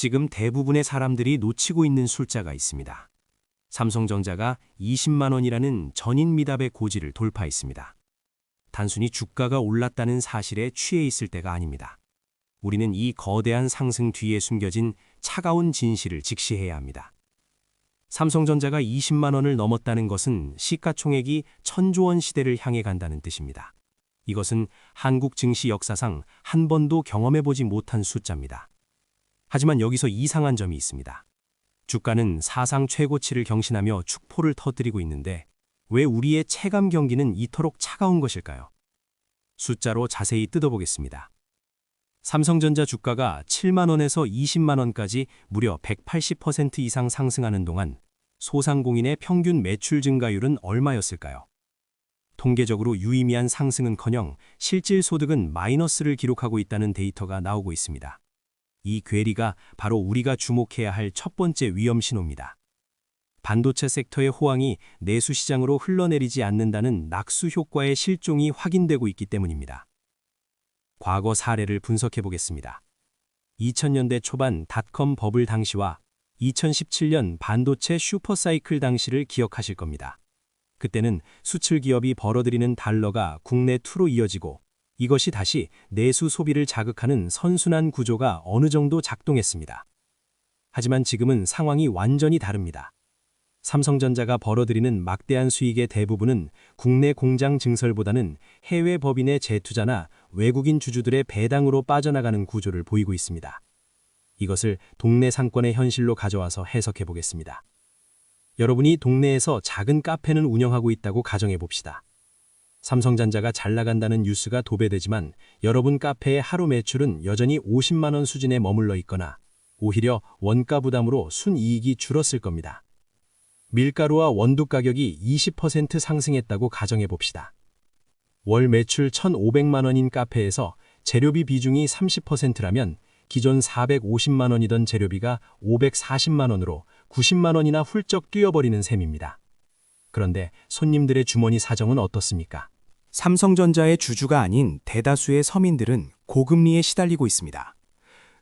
지금 대부분의 사람들이 놓치고 있는 숫자가 있습니다. 삼성전자가 20만 원이라는 전인 미답의 고지를 돌파했습니다. 단순히 주가가 올랐다는 사실에 취해 있을 때가 아닙니다. 우리는 이 거대한 상승 뒤에 숨겨진 차가운 진실을 직시해야 합니다. 삼성전자가 20만 원을 넘었다는 것은 시가총액이 1000조 원 시대를 향해 간다는 뜻입니다. 이것은 한국 증시 역사상 한 번도 경험해보지 못한 숫자입니다. 하지만 여기서 이상한 점이 있습니다. 주가는 사상 최고치를 경신하며 축포를 터뜨리고 있는데 왜 우리의 체감 경기는 이토록 차가운 것일까요? 숫자로 자세히 뜯어보겠습니다. 삼성전자 주가가 7만 원에서 20만 원까지 무려 180% 이상 상승하는 동안 소상공인의 평균 매출 증가율은 얼마였을까요? 통계적으로 유의미한 상승은커녕 실질 소득은 마이너스를 기록하고 있다는 데이터가 나오고 있습니다. 이 괴리가 바로 우리가 주목해야 할 첫 번째 위험 신호입니다. 반도체 섹터의 호황이 내수 시장으로 흘러내리지 않는다는 낙수 효과의 실종이 확인되고 있기 때문입니다. 과거 사례를 분석해 보겠습니다. 2000년대 초반 닷컴 버블 당시와 2017년 반도체 슈퍼사이클 당시를 기억하실 겁니다. 그때는 수출 기업이 벌어들이는 달러가 국내 투로 이어지고 이것이 다시 내수 소비를 자극하는 선순환 구조가 어느 정도 작동했습니다. 하지만 지금은 상황이 완전히 다릅니다. 삼성전자가 벌어들이는 막대한 수익의 대부분은 국내 공장 증설보다는 해외 법인의 재투자나 외국인 주주들의 배당으로 빠져나가는 구조를 보이고 있습니다. 이것을 동네 상권의 현실로 가져와서 해석해 보겠습니다. 여러분이 동네에서 작은 카페는 운영하고 있다고 가정해 봅시다. 삼성전자가 잘 나간다는 뉴스가 도배되지만 여러분 카페의 하루 매출은 여전히 50만 원 수준에 머물러 있거나 오히려 원가 부담으로 순이익이 줄었을 겁니다. 밀가루와 원두 가격이 20% 상승했다고 가정해 봅시다. 월 매출 1,500만 원인 카페에서 재료비 비중이 30%라면 기존 450만 원이던 재료비가 540만 원으로 90만 원이나 훌쩍 뛰어버리는 셈입니다. 그런데 손님들의 주머니 사정은 어떻습니까? 삼성전자의 주주가 아닌 대다수의 서민들은 고금리에 시달리고 있습니다.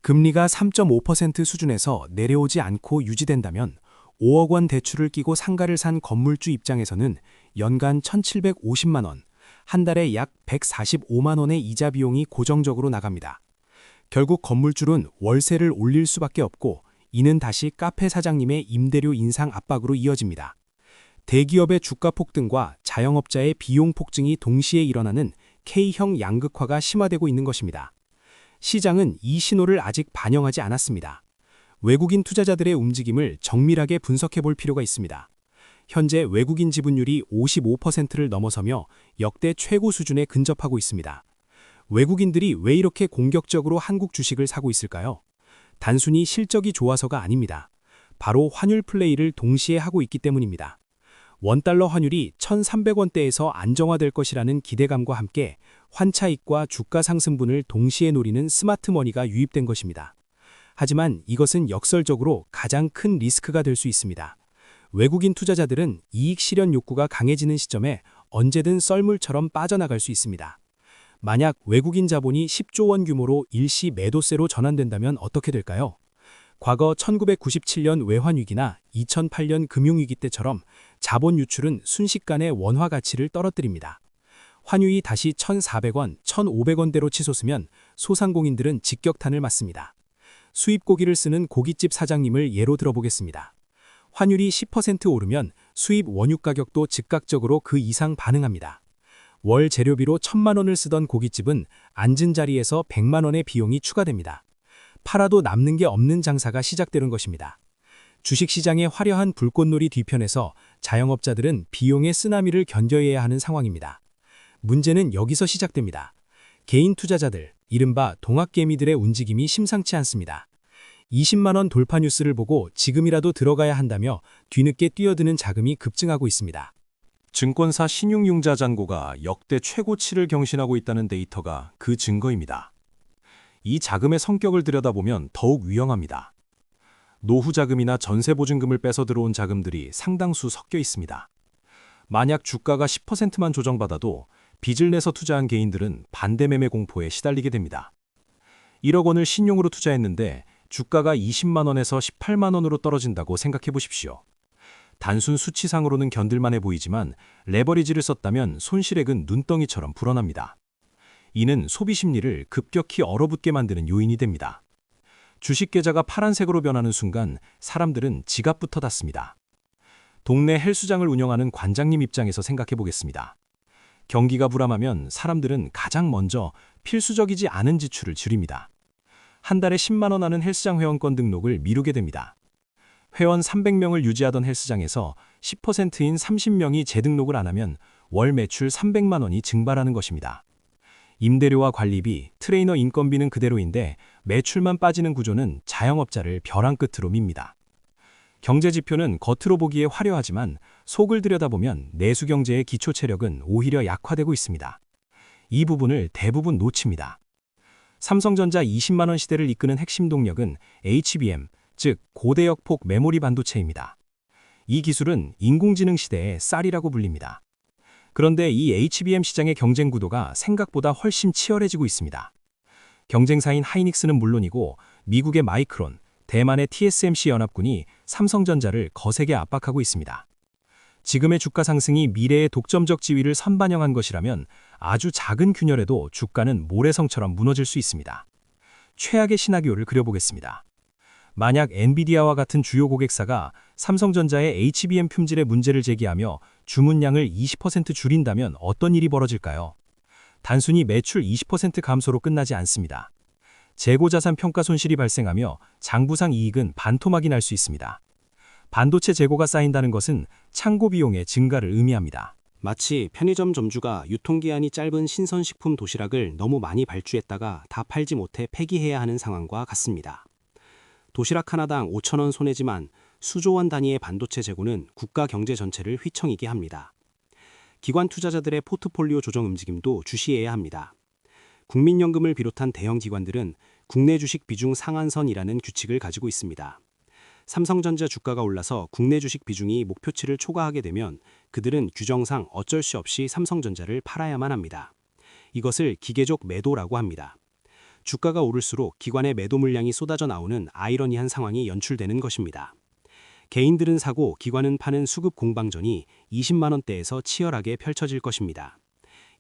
금리가 3.5% 수준에서 내려오지 않고 유지된다면 5억 원 대출을 끼고 상가를 산 건물주 입장에서는 연간 1,750만 원, 한 달에 약 145만 원의 이자 비용이 고정적으로 나갑니다. 결국 건물주는 월세를 올릴 수밖에 없고 이는 다시 카페 사장님의 임대료 인상 압박으로 이어집니다. 대기업의 주가 폭등과 자영업자의 비용 폭증이 동시에 일어나는 K형 양극화가 심화되고 있는 것입니다. 시장은 이 신호를 아직 반영하지 않았습니다. 외국인 투자자들의 움직임을 정밀하게 분석해 볼 필요가 있습니다. 현재 외국인 지분율이 55%를 넘어서며 역대 최고 수준에 근접하고 있습니다. 외국인들이 왜 이렇게 공격적으로 한국 주식을 사고 있을까요? 단순히 실적이 좋아서가 아닙니다. 바로 환율 플레이를 동시에 하고 있기 때문입니다. 원달러 환율이 1,300원대에서 안정화될 것이라는 기대감과 함께 환차익과 주가 상승분을 동시에 노리는 스마트머니가 유입된 것입니다. 하지만 이것은 역설적으로 가장 큰 리스크가 될 수 있습니다. 외국인 투자자들은 이익 실현 욕구가 강해지는 시점에 언제든 썰물처럼 빠져나갈 수 있습니다. 만약 외국인 자본이 10조 원 규모로 일시 매도세로 전환된다면 어떻게 될까요? 과거 1997년 외환위기나 2008년 금융위기 때처럼 자본 유출은 순식간에 원화 가치를 떨어뜨립니다. 환율이 다시 1,400원, 1,500원대로 치솟으면 소상공인들은 직격탄을 맞습니다. 수입 고기를 쓰는 고깃집 사장님을 예로 들어보겠습니다. 환율이 10% 오르면 수입 원유 가격도 즉각적으로 그 이상 반응합니다. 월 재료비로 1,000만 원을 쓰던 고깃집은 앉은 자리에서 100만 원의 비용이 추가됩니다. 팔아도 남는 게 없는 장사가 시작되는 것입니다. 주식시장의 화려한 불꽃놀이 뒤편에서 자영업자들은 비용의 쓰나미를 견뎌야 하는 상황입니다. 문제는 여기서 시작됩니다. 개인 투자자들, 이른바 동학개미들의 움직임이 심상치 않습니다. 20만 원 돌파 뉴스를 보고 지금이라도 들어가야 한다며 뒤늦게 뛰어드는 자금이 급증하고 있습니다. 증권사 신용융자 잔고가 역대 최고치를 경신하고 있다는 데이터가 그 증거입니다. 이 자금의 성격을 들여다보면 더욱 위험합니다. 노후 자금이나 전세 보증금을 빼서 들어온 자금들이 상당수 섞여 있습니다. 만약 주가가 10%만 조정받아도 빚을 내서 투자한 개인들은 반대 매매 공포에 시달리게 됩니다. 1억 원을 신용으로 투자했는데 주가가 20만 원에서 18만 원으로 떨어진다고 생각해 보십시오. 단순 수치상으로는 견딜만해 보이지만 레버리지를 썼다면 손실액은 눈덩이처럼 불어납니다. 이는 소비 심리를 급격히 얼어붙게 만드는 요인이 됩니다. 주식 계좌가 파란색으로 변하는 순간 사람들은 지갑부터 닫습니다. 동네 헬스장을 운영하는 관장님 입장에서 생각해 보겠습니다. 경기가 불안하면 사람들은 가장 먼저 필수적이지 않은 지출을 줄입니다. 한 달에 10만 원 하는 헬스장 회원권 등록을 미루게 됩니다. 회원 300명을 유지하던 헬스장에서 10%인 30명이 재등록을 안 하면 월 매출 300만 원이 증발하는 것입니다. 임대료와 관리비, 트레이너 인건비는 그대로인데 매출만 빠지는 구조는 자영업자를 벼랑 끝으로 밉니다. 경제 지표는 겉으로 보기에 화려하지만 속을 들여다보면 내수 경제의 기초 체력은 오히려 약화되고 있습니다. 이 부분을 대부분 놓칩니다. 삼성전자 20만 원 시대를 이끄는 핵심 동력은 HBM, 즉 고대역폭 메모리 반도체입니다. 이 기술은 인공지능 시대의 쌀이라고 불립니다. 그런데 이 HBM 시장의 경쟁 구도가 생각보다 훨씬 치열해지고 있습니다. 경쟁사인 하이닉스는 물론이고 미국의 마이크론, 대만의 TSMC 연합군이 삼성전자를 거세게 압박하고 있습니다. 지금의 주가 상승이 미래의 독점적 지위를 선반영한 것이라면 아주 작은 균열에도 주가는 모래성처럼 무너질 수 있습니다. 최악의 시나리오를 그려보겠습니다. 만약 엔비디아와 같은 주요 고객사가 삼성전자의 HBM 품질에 문제를 제기하며 주문량을 20% 줄인다면 어떤 일이 벌어질까요? 단순히 매출 20% 감소로 끝나지 않습니다. 재고자산 평가 손실이 발생하며 장부상 이익은 반토막이 날 수 있습니다. 반도체 재고가 쌓인다는 것은 창고 비용의 증가를 의미합니다. 마치 편의점 점주가 유통기한이 짧은 신선식품 도시락을 너무 많이 발주했다가 다 팔지 못해 폐기해야 하는 상황과 같습니다. 도시락 하나당 5,000원 손해지만 수조원 단위의 반도체 재고는 국가 경제 전체를 휘청이게 합니다. 기관 투자자들의 포트폴리오 조정 움직임도 주시해야 합니다. 국민연금을 비롯한 대형 기관들은 국내 주식 비중 상한선이라는 규칙을 가지고 있습니다. 삼성전자 주가가 올라서 국내 주식 비중이 목표치를 초과하게 되면 그들은 규정상 어쩔 수 없이 삼성전자를 팔아야만 합니다. 이것을 기계적 매도라고 합니다. 주가가 오를수록 기관의 매도 물량이 쏟아져 나오는 아이러니한 상황이 연출되는 것입니다. 개인들은 사고 기관은 파는 수급 공방전이 20만 원대에서 치열하게 펼쳐질 것입니다.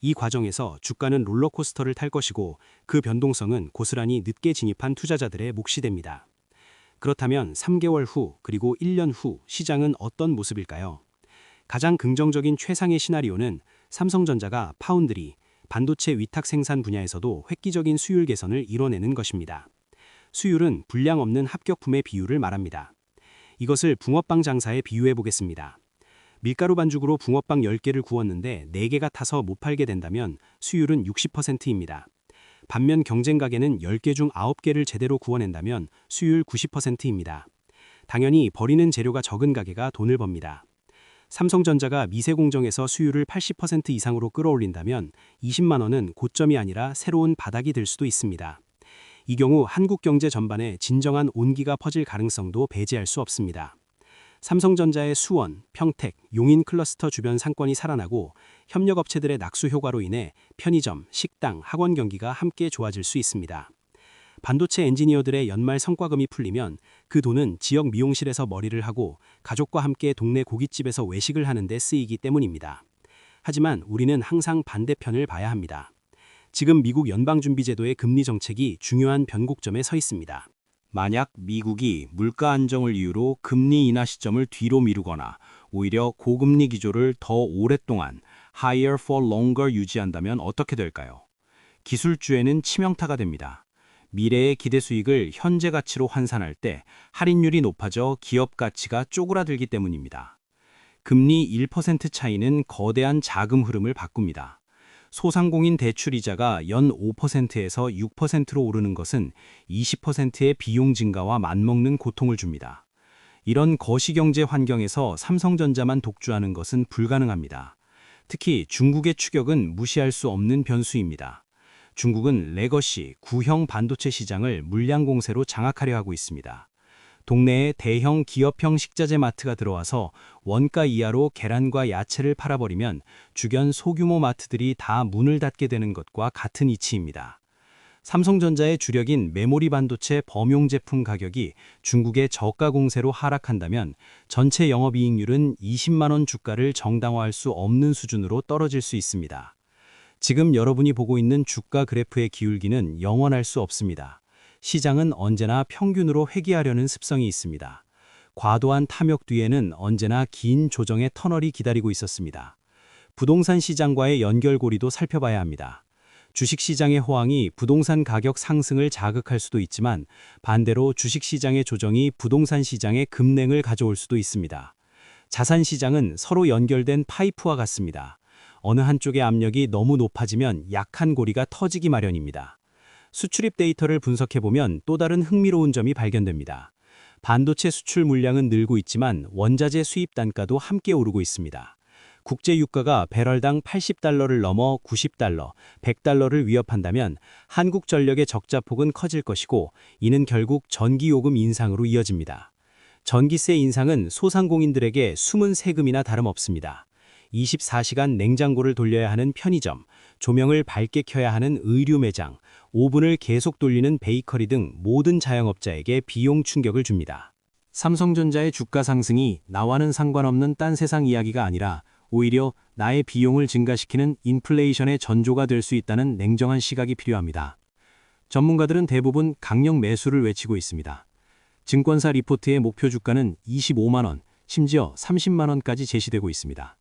이 과정에서 주가는 롤러코스터를 탈 것이고 그 변동성은 고스란히 늦게 진입한 투자자들의 몫이 됩니다. 그렇다면 3개월 후 그리고 1년 후 시장은 어떤 모습일까요? 가장 긍정적인 최상의 시나리오는 삼성전자가 파운드리, 반도체 위탁 생산 분야에서도 획기적인 수율 개선을 이뤄내는 것입니다. 수율은 분량 없는 합격품의 비율을 말합니다. 이것을 붕어빵 장사에 비유해 보겠습니다. 밀가루 반죽으로 붕어빵 10개를 구웠는데 4개가 타서 못 팔게 된다면 수율은 60%입니다. 반면 경쟁 가게는 10개 중 9개를 제대로 구워낸다면 수율 90%입니다. 당연히 버리는 재료가 적은 가게가 돈을 법니다. 삼성전자가 미세 공정에서 수율을 80% 이상으로 끌어올린다면 20만 원은 고점이 아니라 새로운 바닥이 될 수도 있습니다. 이 경우 한국 경제 전반에 진정한 온기가 퍼질 가능성도 배제할 수 없습니다. 삼성전자의 수원, 평택, 용인 클러스터 주변 상권이 살아나고 협력업체들의 낙수 효과로 인해 편의점, 식당, 학원 경기가 함께 좋아질 수 있습니다. 반도체 엔지니어들의 연말 성과금이 풀리면 그 돈은 지역 미용실에서 머리를 하고 가족과 함께 동네 고깃집에서 외식을 하는 데 쓰이기 때문입니다. 하지만 우리는 항상 반대편을 봐야 합니다. 지금 미국 연방준비제도의 금리 정책이 중요한 변곡점에 서 있습니다. 만약 미국이 물가 안정을 이유로 금리 인하 시점을 뒤로 미루거나 오히려 고금리 기조를 더 오랫동안 higher for longer 유지한다면 어떻게 될까요? 기술주에는 치명타가 됩니다. 미래의 기대 수익을 현재 가치로 환산할 때 할인율이 높아져 기업 가치가 쪼그라들기 때문입니다. 금리 1% 차이는 거대한 자금 흐름을 바꿉니다. 소상공인 대출 이자가 연 5%에서 6%로 오르는 것은 20%의 비용 증가와 맞먹는 고통을 줍니다. 이런 거시경제 환경에서 삼성전자만 독주하는 것은 불가능합니다. 특히 중국의 추격은 무시할 수 없는 변수입니다. 중국은 레거시, 구형 반도체 시장을 물량 공세로 장악하려 하고 있습니다. 동네에 대형 기업형 식자재 마트가 들어와서 원가 이하로 계란과 야채를 팔아버리면 주변 소규모 마트들이 다 문을 닫게 되는 것과 같은 이치입니다. 삼성전자의 주력인 메모리 반도체 범용 제품 가격이 중국의 저가 공세로 하락한다면 전체 영업이익률은 20만 원 주가를 정당화할 수 없는 수준으로 떨어질 수 있습니다. 지금 여러분이 보고 있는 주가 그래프의 기울기는 영원할 수 없습니다. 시장은 언제나 평균으로 회귀하려는 습성이 있습니다. 과도한 탐욕 뒤에는 언제나 긴 조정의 터널이 기다리고 있었습니다. 부동산 시장과의 연결고리도 살펴봐야 합니다. 주식시장의 호황이 부동산 가격 상승을 자극할 수도 있지만 반대로 주식시장의 조정이 부동산 시장의 급냉을 가져올 수도 있습니다. 자산시장은 서로 연결된 파이프와 같습니다. 어느 한쪽의 압력이 너무 높아지면 약한 고리가 터지기 마련입니다. 수출입 데이터를 분석해보면 또 다른 흥미로운 점이 발견됩니다. 반도체 수출 물량은 늘고 있지만 원자재 수입 단가도 함께 오르고 있습니다. 국제 유가가 배럴당 80달러를 넘어 90달러, 100달러를 위협한다면 한국전력의 적자폭은 커질 것이고 이는 결국 전기요금 인상으로 이어집니다. 전기세 인상은 소상공인들에게 숨은 세금이나 다름없습니다. 24시간 냉장고를 돌려야 하는 편의점, 조명을 밝게 켜야 하는 의류 매장, 오븐을 계속 돌리는 베이커리 등 모든 자영업자에게 비용 충격을 줍니다. 삼성전자의 주가 상승이 나와는 상관없는 딴 세상 이야기가 아니라 오히려 나의 비용을 증가시키는 인플레이션의 전조가 될 수 있다는 냉정한 시각이 필요합니다. 전문가들은 대부분 강력 매수를 외치고 있습니다. 증권사 리포트의 목표 주가는 25만 원, 심지어 30만 원까지 제시되고 있습니다.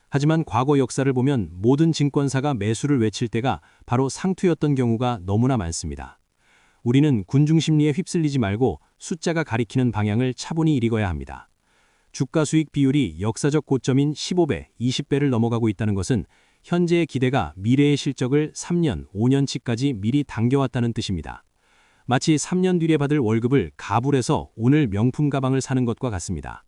하지만 과거 역사를 보면 모든 증권사가 매수를 외칠 때가 바로 상투였던 경우가 너무나 많습니다. 우리는 군중 심리에 휩쓸리지 말고 숫자가 가리키는 방향을 차분히 읽어야 합니다. 주가 수익 비율이 역사적 고점인 15배, 20배를 넘어가고 있다는 것은 현재의 기대가 미래의 실적을 3년, 5년치까지 미리 당겨왔다는 뜻입니다. 마치 3년 뒤에 받을 월급을 가불해서 오늘 명품 가방을 사는 것과 같습니다.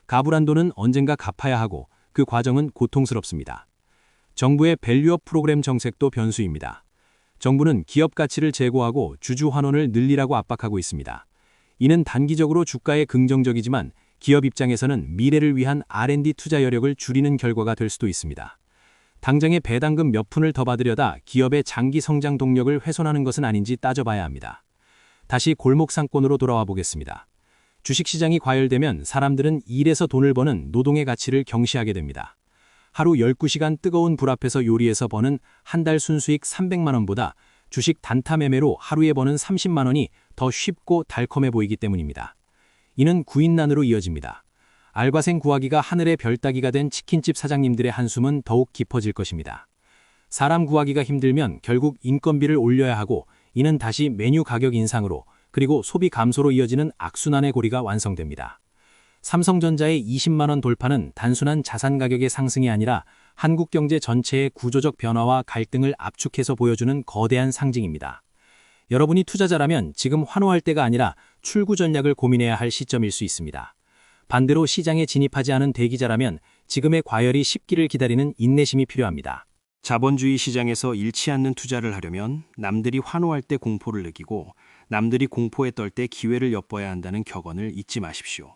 가불한 돈은 언젠가 갚아야 하고 그 과정은 고통스럽습니다. 정부의 밸류업 프로그램 정책도 변수입니다. 정부는 기업 가치를 제고하고 주주 환원을 늘리라고 압박하고 있습니다. 이는 단기적으로 주가에 긍정적이지만 기업 입장에서는 미래를 위한 R&D 투자 여력을 줄이는 결과가 될 수도 있습니다. 당장의 배당금 몇 푼을 더 받으려다 기업의 장기 성장 동력을 훼손하는 것은 아닌지 따져봐야 합니다. 다시 골목 상권으로 돌아와 보겠습니다. 주식시장이 과열되면 사람들은 일에서 돈을 버는 노동의 가치를 경시하게 됩니다. 하루 19시간 뜨거운 불 앞에서 요리해서 버는 한 달 순수익 300만 원보다 주식 단타 매매로 하루에 버는 30만 원이 더 쉽고 달콤해 보이기 때문입니다. 이는 구인난으로 이어집니다. 알바생 구하기가 하늘의 별 따기가 된 치킨집 사장님들의 한숨은 더욱 깊어질 것입니다. 사람 구하기가 힘들면 결국 인건비를 올려야 하고 이는 다시 메뉴 가격 인상으로 그리고 소비 감소로 이어지는 악순환의 고리가 완성됩니다. 삼성전자의 20만 원 돌파는 단순한 자산 가격의 상승이 아니라 한국 경제 전체의 구조적 변화와 갈등을 압축해서 보여주는 거대한 상징입니다. 여러분이 투자자라면 지금 환호할 때가 아니라 출구 전략을 고민해야 할 시점일 수 있습니다. 반대로 시장에 진입하지 않은 대기자라면 지금의 과열이 식기를 기다리는 인내심이 필요합니다. 자본주의 시장에서 잃지 않는 투자를 하려면 남들이 환호할 때 공포를 느끼고 남들이 공포에 떨 때 기회를 엿봐야 한다는 격언을 잊지 마십시오.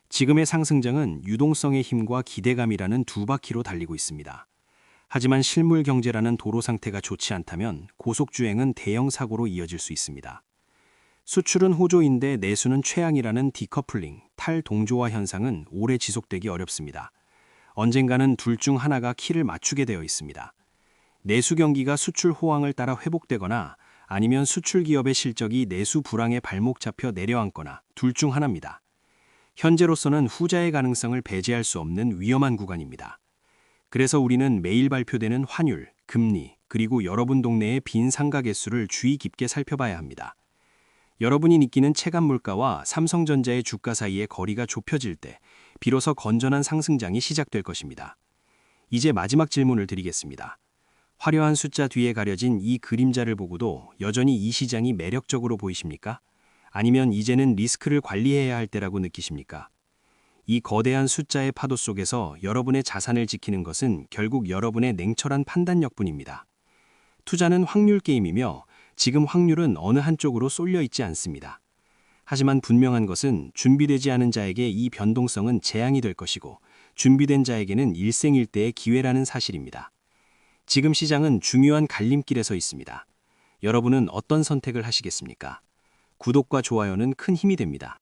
지금의 상승장은 유동성의 힘과 기대감이라는 두 바퀴로 달리고 있습니다. 하지만 실물 경제라는 도로 상태가 좋지 않다면 고속주행은 대형 사고로 이어질 수 있습니다. 수출은 호조인데 내수는 최양이라는 디커플링, 탈동조화 현상은 오래 지속되기 어렵습니다. 언젠가는 둘 중 하나가 키를 맞추게 되어 있습니다. 내수 경기가 수출 호황을 따라 회복되거나 아니면 수출 기업의 실적이 내수 불황에 발목 잡혀 내려앉거나 둘 중 하나입니다. 현재로서는 후자의 가능성을 배제할 수 없는 위험한 구간입니다. 그래서 우리는 매일 발표되는 환율, 금리, 그리고 여러분 동네의 빈 상가 개수를 주의 깊게 살펴봐야 합니다. 여러분이 느끼는 체감 물가와 삼성전자의 주가 사이의 거리가 좁혀질 때 비로소 건전한 상승장이 시작될 것입니다. 이제 마지막 질문을 드리겠습니다. 화려한 숫자 뒤에 가려진 이 그림자를 보고도 여전히 이 시장이 매력적으로 보이십니까? 아니면 이제는 리스크를 관리해야 할 때라고 느끼십니까? 이 거대한 숫자의 파도 속에서 여러분의 자산을 지키는 것은 결국 여러분의 냉철한 판단력뿐입니다. 투자는 확률 게임이며 지금 확률은 어느 한쪽으로 쏠려 있지 않습니다. 하지만 분명한 것은 준비되지 않은 자에게 이 변동성은 재앙이 될 것이고 준비된 자에게는 일생일대의 기회라는 사실입니다. 지금 시장은 중요한 갈림길에 서 있습니다. 여러분은 어떤 선택을 하시겠습니까? 구독과 좋아요는 큰 힘이 됩니다.